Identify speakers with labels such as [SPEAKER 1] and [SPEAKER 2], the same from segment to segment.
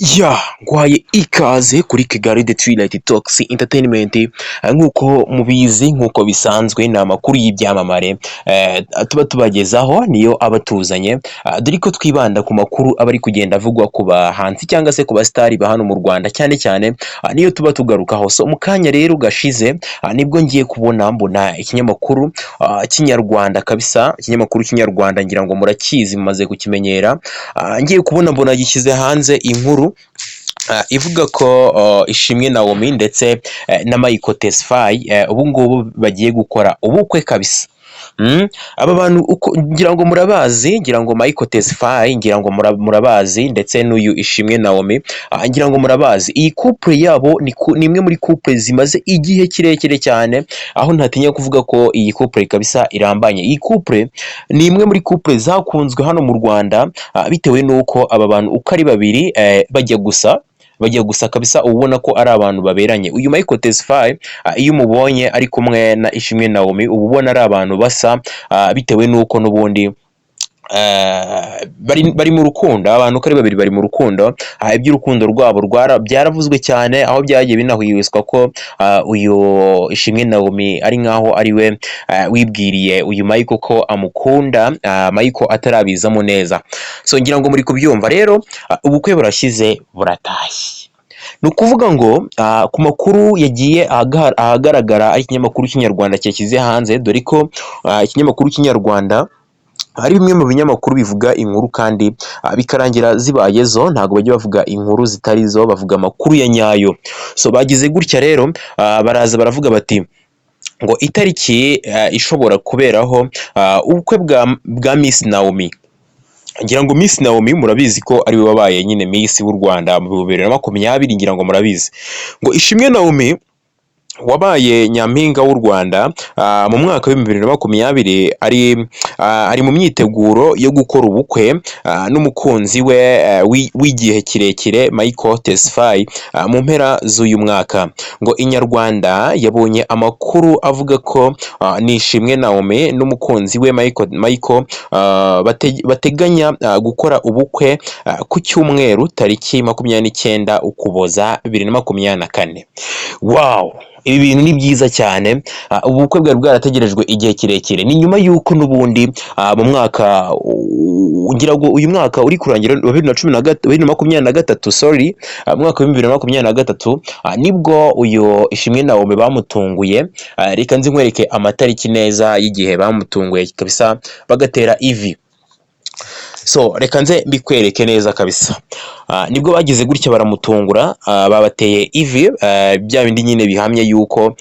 [SPEAKER 1] Ngwaye ikaze kuri Kigali The Twilight Talks Entertainment. Nk'uko mubizi, nk'uko bisanzwe, ni amakuru y'ibyamamare tuba tubagezaho, niyo abatuzanye, dore ko twibanda ku makuru aba ari kugenda avugwa ku bahanzi cyangwa se ku basitari ba hano mu Rwanda cyane cyane, niyo tuba tugarukaho. So mu kanya rero gashize, nibwo ngiye mbona ikinyamakuru cy'inyarwanda kabisa, ikinyamakuru cy'inyarwanda ngira ngo murakizi, mumaze kukimenyera. Ngiye mbona gishyize hanze inkuru ivuga ko Ishimwe Naomi ndetse na Michael Tesfaye ubu ngubu bagiye gukora ubukwe kabisa. Aba bantu ngira ngo murabazi, ngira ngo Michael Tesfaye ngira ngo murabazi, ndetse n'uyu Ishimwe Naomi ngira ngo murabazi. Iyi couple yabo ni imwe muri couple zimaze igihe kirekire cyane, aho ntatinya kuvuga ko iyi couple kabisa irambanye. Iyi couple ni imwe muri couple zakunzwe hano mu Rwanda, bitewe n'uko aba bantu uko ari babiri bajya gusa kabisa, ubona ko ari abantu baberanye. Uyu Michael Tesfaye iyo umubonye ari kumwe na Ishimwe Naomi uba ubona ari abantu basa, bitewe n'uko n'ubundi bari mu rukundo. Abantu uko ari babiri bari mu rukundo, iby'urukundo rwabo byaravuzwe cyane, aho byagiye binahwihwiswa ko uyu Ishimwe Naomi ari nkaho ari we wibwiriye uyu Michael ko amukunda, Michael atarabizamo neza. So ngira ngo muri kubyumva rero, ubukwe burashyize buratashye. Ni ukuvuga ngo ku makuru yagiye ahagaragara, ari ikinyamakuru cy'inyarwanda cyashyize hanze, dore ko ikinyamakuru cy'inyarwanda hari bimwe mu binyamakuru bivuga inkuru kandi bikarangira zibaye zo, ntabwo bajya bavuga inkuru zitari zo, bavuga amakuru ya nyayo. So bagize gutya rero, baraza baravuga bati ngo itariki ishobora kuberaho ubukwe bwa Miss Naomi. Ngira ngo Miss Naomi murabizi ko ari we wabaye nyine Miss w'u Rwanda mu 2020, ngira ngo murabizi. Ngo Ishimwe Naomi wabaye nyampinga w'u Rwanda mu mwaka wa 2020 ari mu myiteguro yo gukora ubukwe n'umukunzi we w'igihe kirekire Michael Tesfaye mu mpera z'uyu mwaka. Ngo Inyarwanda yabonye amakuru avuga ko Ishimwe Naomi n'umukunzi we Michael bateganya gukora ubukwe ku cyumweru tariki 29 Ukuboza 2024. Ibi bintu ni byiza cyane. Ubukwe bwari bwarategerejwe igihe kirekire, ni nyuma y'uko n'ubundi mu mwaka, ngira ngo uyu mwaka uri kurangira 2023, sorry, mwaka wa 2023, nibwo uyu Ishimwe Naomi bamutunguye. Reka nzi nkwereke amatariki neza y'igihe bamutunguye kabisa, bagatera ivi. So reka nze mbikwereke neza kabisa. Nibwo bagize gutya baramutungura, babateye ivi, bya bindi nyine bihamye yuko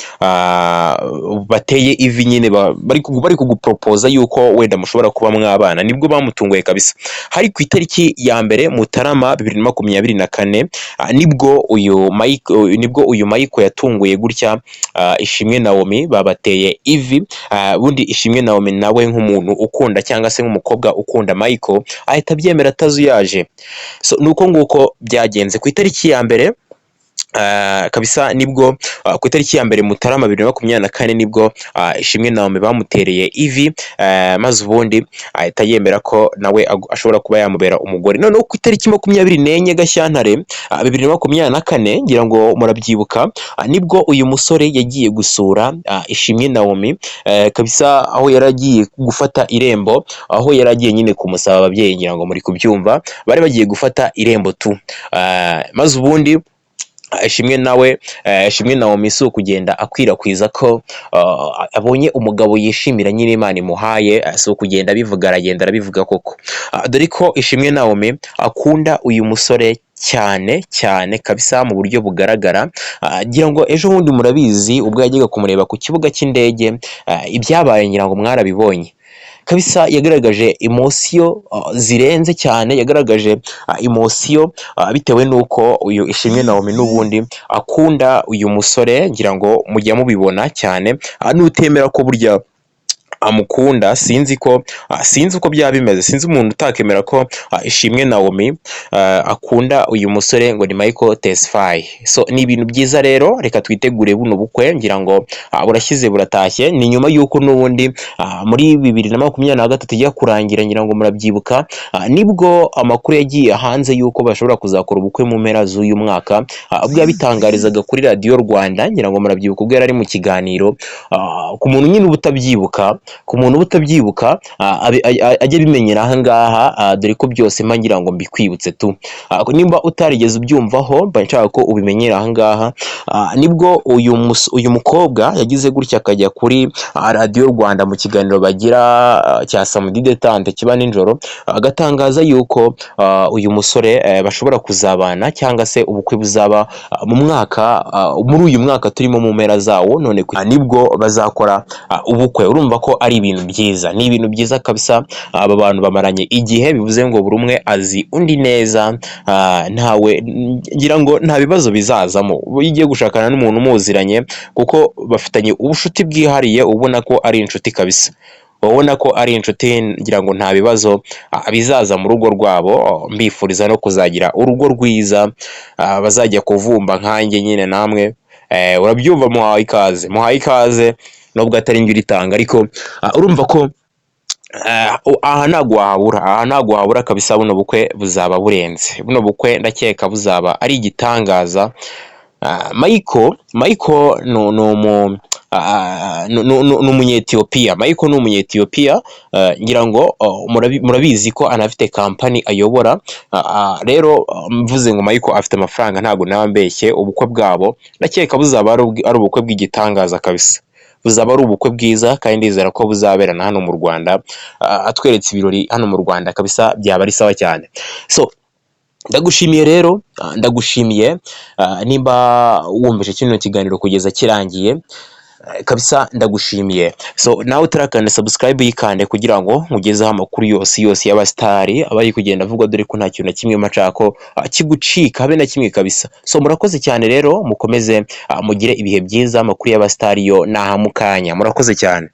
[SPEAKER 1] bateye ivi nyine, bari kugupropoza yuko wenda mushobora kuba mwabana. Nibwo bamutunguye kabisa. Hari ku itariki ya mbere Mutarama 2024, nibwo uyu Michael yatunguye gutya Ishimwe Naomi, babateye ivi. Bundi Ishimwe Naomi nawe nk'umuntu ukunda cyangwa se nk'umukobwa ukunda Michael ahita abyemera atazuyaje. So nuko nguko byagenze ku itariki ya mbere kabisa, nibwo ku itariki ya mbere Mutarama 2024 nibwo Ishimwe Naomi bamutereye ivi, maze ubundi ahita yemera ko nawe ashobora kuba yamubera umugore. Noneho ku itariki 24 Gashyantare 2024, ngira ngo murabyibuka, nibwo uyu musore yagiye gusura Ishimwe Naomi kabisa, aho yaragiye gufata irembo, aho yaragiye nyine kumusaba ababyeyi, ngira ngo muri kubyumva, bari bagiye gufata irembo tu. Maze ubundi Ishimwe Naomi si ukugenda akwirakwiza ko abonye umugabo yishimira nyine Imana imuhaye, si ukugenda abivuga, aragenda arabivuga koko. Dore ko Ishimwe Naomi akunda uyu musore cyane cyane kabisa mu buryo bugaragara. Ngira ngo ejo bundi murabizi, ubwo yajyaga kumureba ku kibuga cy'indege, ibyabaye ngira ngo mwarabibonye kabisa. Yagaragaje emotion zirenze cyane, yagaragaje emotion bitewe n'uko uyu Ishimwe Naomi n'ubundi akunda uyu musore. Ngira ngo mujya mubibona cyane, nutemera ko burya amukunda, sinzi uko byaba bimeze, sinzi umuntu utakemera ko Ishimwe Naomi akunda uyu musore ngo ni Michael Tesfaye. So ni ibintu byiza rero, reka twitegure buno bukwe, ngira ngo burashyize buratashye. Ni nyuma y'uko n'ubundi muri 2023 ijya kurangira, ngira ngo murabyibuka, nibwo amakuru yagiye hanze y'uko bashobora kuzakora ubukwe mu mpera z'uyu mwaka, ubwo yabitangarizaga kuri Radio Rwanda, ngira ngo murabyibuka, ubwo yari ari mu kiganiro. Ku muntu nyine ubutabyibuka ajye bimenyera aha ngaha, dore ko byose mpa ngira ngo mbikwibutse tu. Nimba utarigeze ubyumvaho, mba nshaka ko ubimenyera aha ngaha. Nibwo uyu mukobwa yagize gutya akajya kuri Radio Rwanda mu kiganiro bagira cya Samedi Detente kiba nijoro, agatangaza yuko uyu musore bashobora kuzabana, cyangwa se ubukwe buzaba muri uyu mwaka turimo mu mpera zawo, none nibwo bazakora ubukwe. Urumva ko ari ibintu byiza, ni ibintu byiza kabisa. Aba bantu bamaranye igihe, bivuze ngo buri umwe azi undi neza, ntawe ngira ngo nta bibazo bizazamo iyo ugiye gushakana n'umuntu umuziranye, kuko bafitanye ubushuti bwihariye, ubona ko ari inshuti kabisa, ubona ko ari inshuti. Ngira ngo nta bibazo bizaza mu rugo rwabo. Mbifuriza no kuzagira urugo rwiza, bazajya kuvumba nkanjye nyine. Namwe urabyumva, muhaye ikaze nubwo atari njye uritanga, ariko urumva ko aha ntago wahabura kabisa. Buno bukwe buzaba burenze, buno bukwe ndakeka buzaba ari igitangaza. Michael ni umunyetiyopiya. Michael ni umunyetiyopiya, ngira ngo murabizi ko anafite kampani ayobora. Rero mvuze ngo Michael afite amafaranga, ntago nawe mbeshye. Ubukwe bwabo ndakeka buzaba ari ubukwe bw'igitangaza kabisa, buzaba ari ubukwe bwiza, kandi ndizera ko buzaberana hano mu Rwanda. Atweretse ibirori hano mu Rwanda kabisa, byaba ari sawa cyane. So ndagushimiye rero, nimba wumvise kino kiganiro kugeza kirangiye kabisa, ndagushimiye. So nawe utarakanda subscribe yikande, kugira ngo nkugezeho amakuru yose y'abastari abari kugenda avugwa, dore ko nta kintu na kimwe macako kigucika habe na kimwe kabisa. So murakoze cyane rero, mukomeze mugire ibihe byiza. Amakuru y'abastari yo naha mukanya. Murakoze cyane.